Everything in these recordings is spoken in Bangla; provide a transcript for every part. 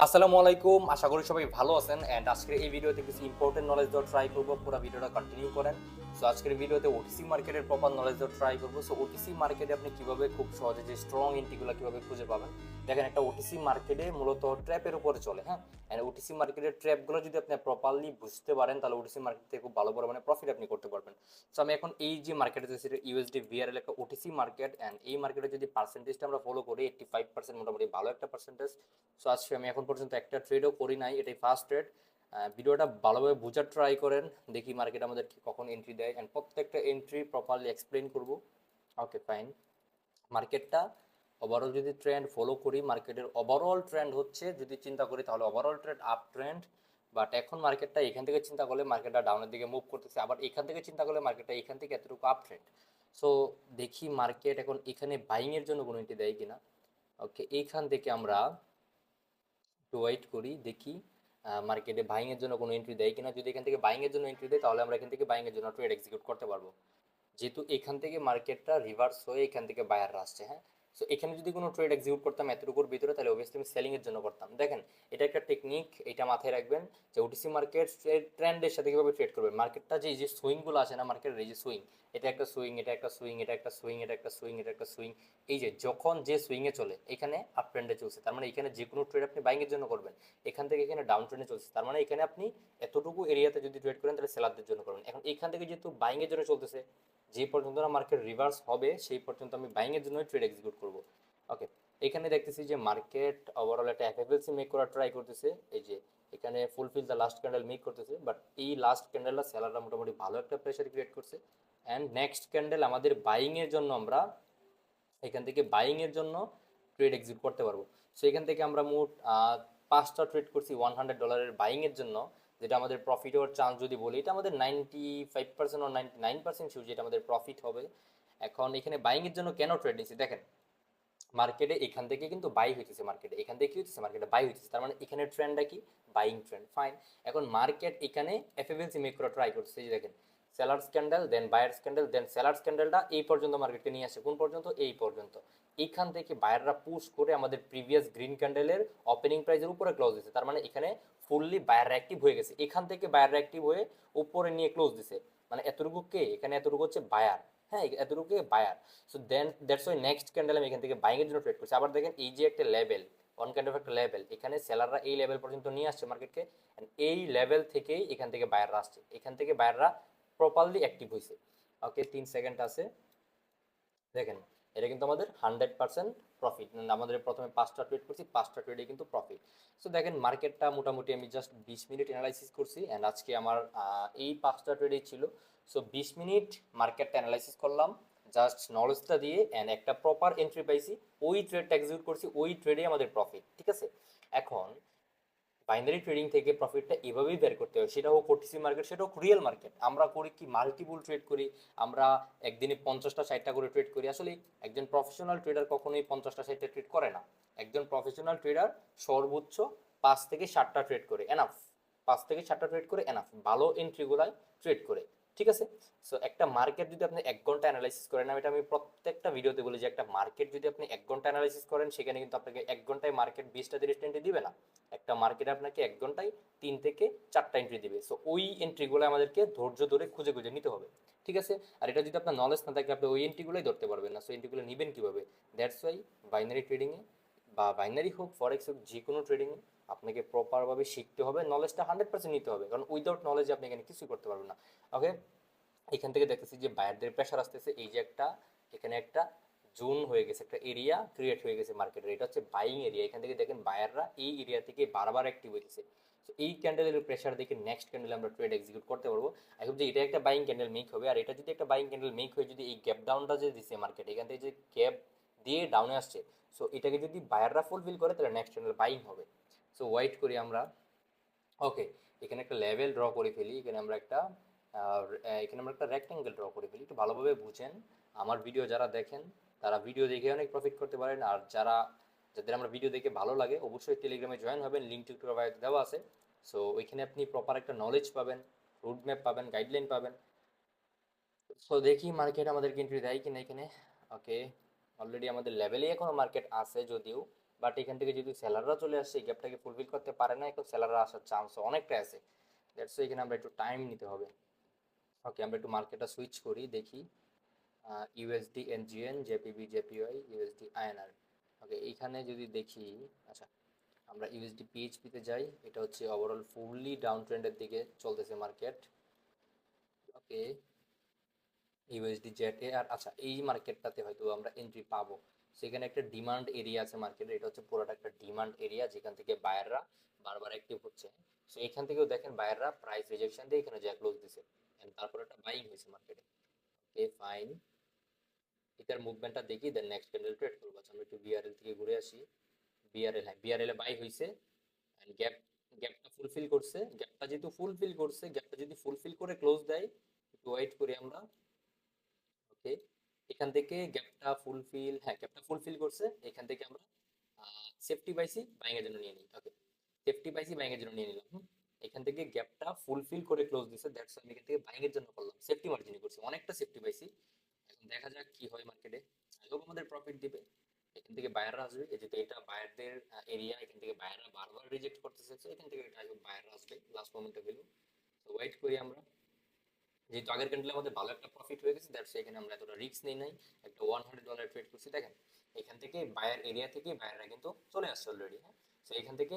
আসসালামু আলাইকুম, আশা করি সবাই ভালো আছেন। এন্ড আজকের এই ভিডিওতে কিছু ইম্পর্টেন্ট নলেজ দেওয়ার ট্রাই করবো। পুরো ভিডিওটা কন্টিনিউ করেন। সো আজকের ভিডিওতে ওটিসি মার্কেটের প্রপার নলেজ দেওয়ার ট্রাই করবো। সো ওটিসি মার্কেটে আপনি কিভাবে খুব সহজে যে স্ট্রং এন্ট্রিগুলো কিভাবে খুঁজে পাবেন। দেখেন, একটা ওটিসি মার্কেটে মূলত ট্র্যাপের উপরে চলে। হ্যাঁ, এন্ড ওটিসি মার্কেটের ট্র্যাপগুলো যদি আপনি প্রপারলি বুঝতে পারেন তাহলে ওটিসি মার্কেট থেকে খুব ভালো পরিমাণে প্রফিট আপনি করতে পারবেন। সো আমি এখন এই যে মার্কেটে সেটা ইউএসডি ভিআর একটা ওটিসি মার্কেট, এন্ড এই মার্কেটে যদি পার্সেন্টেজটা আমরা ফলো করি 85% মোটামুটি ভালো একটা পার্সেন্টেজ। সো আজকে আমি এখন পর্যন্ত একটা ট্রেডও করি নাই, এটাই ফার্স্ট ট্রেড। ভিডিওটা ভালোভাবে বোঝার ট্রাই করেন, দেখি মার্কেট আমাদের কখন এন্ট্রি দেয়, অ্যান্ড প্রত্যেকটা এন্ট্রি প্রপারলি এক্সপ্লেন করব। ওকে, ফাইন। মার্কেটটা ওভারঅল যদি ট্রেন্ড ফলো করি, মার্কেটের ওভারঅল ট্রেন্ড হচ্ছে, যদি চিন্তা করি তাহলে overall trend up trend. But এখন মার্কেটটা এখান থেকে চিন্তা করলে মার্কেটটা ডাউনের দিকে মুভ করতেছে, আবার এখান থেকে চিন্তা করলে মার্কেটটা এখান থেকে এতটুকু আপ ট্রেন্ড। সো দেখি মার্কেট এখন এখানে বাইংয়ের জন্য কোনো এন্ট্রি দেয় কিনা। ওকে, এইখান থেকে আমরা একটু ওয়েট করি, দেখি মার্কেটে বাইং এর জন্য কোনো এন্ট্রি দেয় কিনা। যদি এখান থেকে বাইং এর জন্য এন্ট্রি দেয় তাহলে আমরা এখান থেকে বাইং এর জন্য ট্রেড এক্সিকিউট করতে পারবো, যেহেতু এখান থেকে মার্কেটটা রিভার্স হয়ে এখান থেকে বায়াররা আসছে। হ্যাঁ, সো এখানে যদি কোনো ট্রেড এক্সিকিউট করতাম এতটুকুর ভিতরে, তাহলে অবভিয়াসলি আমি সেলিং এর জন্য করতাম। দেখেন, এটা একটা টেকনিক, এটা মাথায় রাখবেন যে ওটিসি মার্কেট ট্রেন্ডের সাথে কিভাবে ট্রেড করবেন। মার্কেটটা যে যে সুইংগুলো আসে না, মার্কেটের এই যে সুইং, এটা একটা সুইং, এটা একটা সুইং, এটা একটা সুইং, এটা একটা সুইং, এটা একটা সুইং, এই যে যখন যে সুইংয়ে চলে, এখানে আপ ট্রেন্ডে চলছে, তার মানে এখানে যে কোনো ট্রেড আপনি বাইং এর জন্য করবেন। এখান থেকে এখানে ডাউন ট্রেন্ডে চলছে, তার মানে এখানে আপনি এতটুকু এরিয়াতে যদি ট্রেড করেন তাহলে সেলারদের জন্য করবেন। এখন এখান থেকে যেহেতু বাইং এর জন্য চলতেছে, যে পর্যন্ত না মার্কেট রিভার্স হবে সেই পর্যন্ত আমি বাইং এর জন্য ট্রেড এক্সিকিউট করব। ওকে, এখানে দেখতেছি যে মার্কেট ওভারঅল একটা এফএফএলসি মেক করার ট্রাই করতেছে। এই যে এখানে fulfil the last candle make করতেছে, বাট এই লাস্ট ক্যান্ডেলটা সেলাররা মোটামুটি ভালো একটা প্রেশার ক্রিয়েট করছে। অ্যান্ড নেক্সট ক্যান্ডেল আমাদের বাইং এর জন্য আমরা এখান থেকে বাইং এর জন্য ট্রেড এক্সিকিউট করতে পারবো। সো এখান থেকে আমরা মোট 5টা ট্রেড করছি $100 বাইং এর জন্য, যেটা আমাদের প্রফিট হওয়ার চান্স যদি বলি, এটা আমাদের 95% ও 99% শিওর যেটা আমাদের প্রফিট হবে। এখন এখানে বাইং এর জন্য কেন ট্রেড নিচ্ছি, দেখেন মার্কেটে এখান থেকে কিন্তু বাই হইতেছে, মার্কেটে এখান থেকে কি হইতেছে, মার্কেটে বাই হইতেছে, তার মানে এখানে ট্রেন্ডটা কি, বাইং ট্রেন্ড। ফাইন। এখন মার্কেট এখানে এফএফএলসি মেক করা ট্রাই করছে, এই যে দেখেন সেলার্স ক্যান্ডেল, দেন বায়ার্স ক্যান্ডেল, দেন সেলার্স ক্যান্ডেলটা এই পর্যন্ত মার্কেটকে নিয়ে আসে, কোন পর্যন্ত, এই পর্যন্ত। এইখান থেকে বায়াররা পুশ করে আমাদের প্রিভিয়াস গ্রিন ক্যান্ডেলের ওপেনিং প্রাইসের উপরে ক্লোজ দিছে, তার মানে এখানে ফুললি বায়ার অ্যাক্টিভ হয়ে গেছে, এখান থেকে বায়ার অ্যাক্টিভ হয়ে উপরে নিয়ে ক্লোজ দিছে, মানে এতটুকু কে, এখানে এতটুকু হচ্ছে বায়ার। হ্যাঁ, এতটুকু buyer. So then that's why next candle আমি এখান থেকে বাইং এর জন্য ট্রেড করছি। আবার দেখেন এই যে একটা লেভেল, ওয়ান কাইন্ড অফ একটা লেভেল, এখানে সেলাররা এই লেভেল পর্যন্ত নিয়ে আসছে মার্কেটকে, এই লেভেল থেকেই এখান থেকে বায়াররা আসছে, এখান থেকে বায়াররা প্রপারলি অ্যাক্টিভ হয়েছে। ওকে, 3 সেকেন্ড আছে, দেখেন এটা কিন্তু আমাদের 100% প্রফিট। আমাদের প্রথমে 5টা ট্রেড করছি, 5টা ট্রেডে কিন্তু প্রফিট। সো দেখেন মার্কেটটা মোটামুটি আমি জাস্ট 20 মিনিট অ্যানালাইসিস করছি, অ্যান্ড আজকে আমার এই 5টা ট্রেডেই ছিল। সো 20 মিনিট মার্কেটটা অ্যানালাইসিস করলাম জাস্ট নলেজটা দিয়ে, অ্যান্ড একটা প্রপার এন্ট্রি পাইছি, ওই ট্রেডটা এক্সিকিউট করছি, ওই ট্রেডে আমাদের প্রফিট। ঠিক আছে, এখন বাইনারি ট্রেডিং থেকে প্রফিটটা এভাবেই বের করতে হয়, সেটা হোক ওটিসি মার্কেট, সেটা হোক রিয়েল মার্কেট। আমরা করি কি, মাল্টিপুল ট্রেড করি, আমরা একদিনে 50টা 60টা করে ট্রেড করি। আসলে একজন প্রফেশনাল ট্রেডার কখনোই 50টা 60টা ট্রেড করে না। একজন প্রফেশনাল ট্রেডার সর্বোচ্চ 5 থেকে 7টা ট্রেড করে এনাফ, 5 থেকে 7টা ট্রেড করে এনাফ, ভালো এন্ট্রিগুলাই ট্রেড করে। ঠিক আছে, সো একটা মার্কেট যদি আপনি 1 ঘন্টা অ্যানালাইসিস করেন, এটা আমি প্রত্যেকটা ভিডিওতে বলি যে একটা মার্কেট যদি আপনি 1 ঘন্টা অ্যানালাইসিস করেন, সেখানে কিন্তু আপনাকে 1 ঘন্টায় মার্কেট 20টা 30টা দিবে না। একটা মার্কেটে আপনাকে 1 ঘন্টায় 3 থেকে 4টা এন্ট্রি দিবে। সো ওই এন্ট্রিগুলো আমাদেরকে ধৈর্য ধরে খুঁজে খুঁজে নিতে হবে। ঠিক আছে, আর এটা যদি আপনার নলেজ না থাকে আপনি ওই এন্ট্রিগুলোই ধরতে পারবেন না। সো এন্ট্রিগুলো নেবেন কিভাবে, দ্যাটস ওয়াই বাইনারি ট্রেডিংয়ে বা বাইনারি হোক ফরেক্স হোক যে কোনো ট্রেডিংয়ে আপনাকে প্রপারভাবে শিখতে হবে, নলেজটা 100% নিতে হবে, কারণ উইদাউট নলেজে আপনি এখানে কিছুই করতে পারবেন না। ওকে, এখান থেকে দেখতেছি যে বায়ারদের প্রেশার আসতেছে, এই যে একটা এখানে একটা জোন হয়ে গেছে, একটা এরিয়া ক্রিয়েট হয়ে গেছে মার্কেটের, এটা হচ্ছে বাইং এরিয়া। এখান থেকে দেখেন বায়াররা এই এরিয়া থেকে বারবার অ্যাক্টিভ হইতেছে। তো এই ক্যান্ডেলের প্রেশার দেখে নেক্সট ক্যান্ডেলে আমরা ট্রেড এক্সিকিউট করতে পারবো। আই হোপ যে এটা একটা বাইং ক্যান্ডেল মেক হবে, আর এটা যদি একটা বাইং ক্যান্ডেল মেক হয়ে যদি এই গ্যাপ ডাউনটা যে দিছে মার্কেট, এখান থেকে যে গ্যাপ দিয়ে ডাউনে আসছে, সো এটাকে যদি বায়াররা ফুলফিল করে তাহলে নেক্সট ক্যান্ডেল বাইং হবে। সো ওয়েট করি আমরা। ওকে, এখানে একটা লেভেল ড্র করে ফেলি, এখানে আমরা একটা রেক্ট্যাঙ্গেল ড্র করে ফেলি, একটু ভালোভাবে বুঝেন। আমার ভিডিও যারা দেখেন তারা ভিডিও দেখে অনেক প্রফিট করতে পারেন, আর যাদের আমরা ভিডিও দেখে ভালো লাগে অবশ্যই টেলিগ্রামে জয়েন হবেন, লিঙ্কটি একটু দেওয়া আছে। সো ওইখানে আপনি প্রপার একটা নলেজ পাবেন, রুট ম্যাপ পাবেন, গাইডলাইন পাবেন। সো দেখি মার্কেট আমাদেরকে এন্ট্রি দেয় কিনা এখানে। ওকে, অলরেডি আমাদের লেভেলে এখনো মার্কেট আছে যদিও, বাট এখান থেকে যদি সেলাররা চলে আসে এই গ্যাপটাকে ফুলফিল করতে পারে না, এখন সেলাররা আসার চান্স অনেকটা আছে। দ্যাটস এখানে আমরা একটু টাইম নিতে হবে। ওকে, আমরা একটু মার্কেটটা সুইচ করি, দেখি USD NGN, JPB JPY, USD INR. Okay, এইখানে যদি দেখি, আচ্ছা আমরা ইউএসডি পিএইচপিতে যাই, এটা হচ্ছে ওভারঅল ফুললি ডাউন ট্রেন্ডের দিকে চলতেছে মার্কেট। ওকে, ইউএসডি জেটে আর আচ্ছা এই মার্কেটটাতে হয়তো আমরা এন্ট্রি পাবো। সেখানে একটা ডিমান্ড এরিয়া আছে মার্কেটে, এটা হচ্ছে পুরোটা একটা ডিমান্ড এরিয়া যেখান থেকে বায়াররা বারবার অ্যাক্টিভ হচ্ছে। সো এখান থেকেও দেখেন বায়াররা প্রাইস রিজেকশন দিয়ে এখানে যা ক্লোজ দিছে, and তারপর একটা বাইং হয়েছে মার্কেটে। ওকে ফাইন, এটার মুভমেন্টটা দেখি, দেন নেক্সট ক্যান্ডেল ট্রেড করবো। আচ্ছা আমরা একটু বিআরএল থেকে ঘুরে আসি। বিআরএল, হ্যাঁ বিআরএল এ বাই হয়েছে, এন্ড গ্যাপটা ফুলফিল করছে। গ্যাপটা যেহেতু ফুলফিল করছে, গ্যাপটা যদি ফুলফিল করে ক্লোজ দেয়, একটু ওয়েট করি আমরা। ওকে, এখান থেকে গ্যাপটা ফুলফিল, হ্যাঁ গ্যাপটা ফুলফিল করছে, এখান থেকে আমরা সেফটি পাইছি বাইং এর জন্য নিয়ে নিই। ওকে, সেফটি পাইছি বাইং এর জন্য নিয়ে নিলাম। এখান থেকে গ্যাপটা ফুলফিল করে ক্লোজ দিছে, দ্যাটস আমি এখান থেকে বাইং এর জন্য করলাম, সেফটি মার্জিনে করছি, অনেকটা সেফটি পাইছি। এখন দেখা যাক কি হয় মার্কেটে। আই হোপ আমাদের প্রফিট দিবে। এখান থেকে বায়াররা আসবে, এই যেহেতু এটা বায়ারদের এরিয়া, এখান থেকে বায়াররা বারবার রিজেক্ট করতেছে, so এখান থেকে এটা আই হোপ বায়াররা আসবে লাস্ট মোমেন্টে ভ্যালু। তো ওয়েট করি আমরা। যেহেতু আগের ক্যান্ডেলে আমাদের ভালো একটা প্রফিট হয়ে গেছে, দ্যাটস এখানে আমরা এতটা রিস্ক নেই নাই, একটা $100 ট্রেড করছি। দেখেন এখান থেকে বায়ার এরিয়া থেকে বায়াররা কিন্তু চলে আসছে অলরেডি। হ্যাঁ, তো এখান থেকে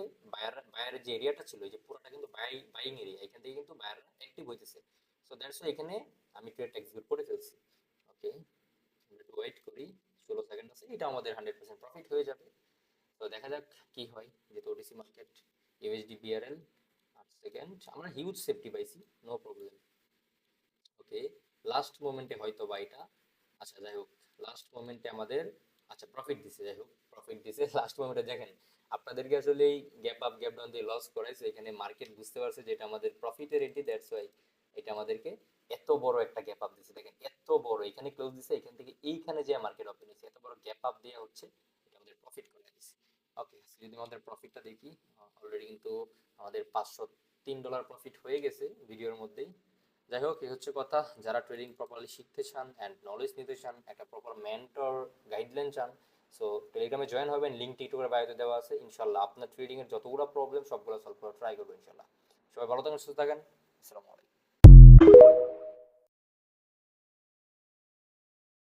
বায়ারের যে এরিয়াটা ছিল, এই যে পুরোটা কিন্তু বাইং এরিয়া, এখান থেকে কিন্তু বায়াররা অ্যাক্টিভ হইতেছে। সো দ্যাটস এখানে আমি ট্রেড এক্সিকিউট করে ফেলছি। ওকে, আমরা একটু ওয়েট করি, 16 সেকেন্ড আছে, এটা আমাদের 100% প্রফিট হয়ে যাবে। তো দেখা যাক কি হয়। যেহেতু OTC market, USD BRL 8 second, আমরা হিউজ সেফটি পাইছি, নো প্রবলেম। ওকে, লাস্ট মোমেন্টে হয়তো বা এটা, আচ্ছা যাই হোক, লাস্ট মোমেন্টে আমাদের আচ্ছা প্রফিট দিছে, যাই হোক প্রফিট দিছে লাস্ট মোমেন্টে। দেখেন আপনাদেরকে আসলে এই গ্যাপ আপ গ্যাপ ডাউন দিয়ে লস করাইছে, এখানে মার্কেট বুঝতে পারছে যে এটা আমাদের প্রফিটের এন্ট্রি, দ্যাটস ওয়াই এটা আমাদেরকে এত বড় একটা গ্যাপ আপ দিছে। দেখেন এত বড়, এখানে ক্লোজ দিছে, এখান থেকে এইখানে যে মার্কেট ওপেন হয়েছে, এত বড় গ্যাপ আপ দেওয়া হচ্ছে, এটা আমাদের প্রফিট করে দিছে। ওকে, যদি আমাদের প্রফিটটা দেখি, অলরেডি কিন্তু আমাদের $503 প্রফিট হয়ে গেছে ভিডিওর মধ্যেই। যাই হোক, এই হচ্ছে কথা, যারা ট্রেডিং প্রপারলি শিখতে চান অ্যান্ড নলেজ নিতে চান, একটা প্রপার মেন্টর গাইডলাইন চান, সো টেলিগ্রামে জয়েন হবেন, লিঙ্ক টিকটকের বায়োতে দেওয়া আছে। ইনশাল্লাহ আপনার ট্রেডিং এর যতগুলো প্রবলেম সবগুলো সলভ করার ট্রাই করবেন ইনশাল্লাহ। সবাই ভালো থাকেন, সুস্থ থাকেন, আসসালামু আলাইকুম।